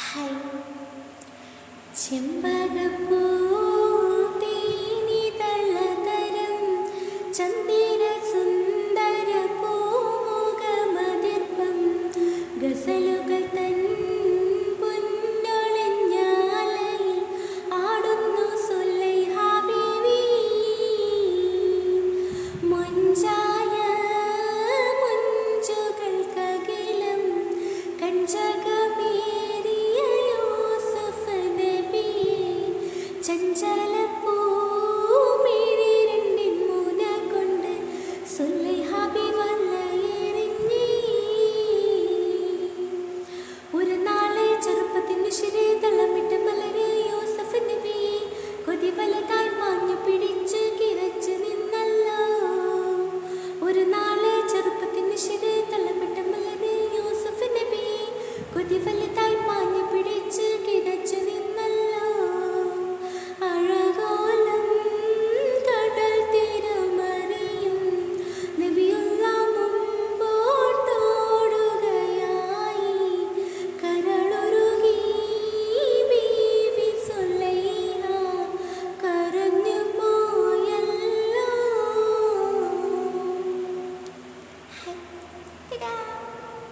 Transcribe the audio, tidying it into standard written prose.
High ചെമ്പകപ്പൂ തേനിതളതരം ചന്ദിര സുന്ദര പൂമുഖമതിർപ്പം ഗസലുകൾ തൻ പൊന്നൊളിഞ്ഞാലയിൽ ആടുന്നു സുലൈഹ ബീവി മൊഞ്ചായ മൊഞ്ചുകൾക്കകിലം കഞ്ചകമേറിയ യൂസുഫ് നബി ചഞ്ചലപ്പൂമിഴി രണ്ടിൻ മുന കൊണ്ട് സുലൈഹ ബീവി വലയെറിഞ്ഞി. ഒരു നാളെ ചെറുപ്പത്തിന് ശരീരതളമിട്ട് മലര് യൂസുഫ് നബി കൊതി വലതായി മാഞ്ഞു പിടിച്ച് കിരച്ച് നിന്നല്ലോ. ഒരു നാളെ ചെറുപ്പത്തിന് ശരീരതളമിട്ട് മലര് യൂസുഫ് നബി കൊതി വലതായി മാഞ്ഞു പിടിച്ച്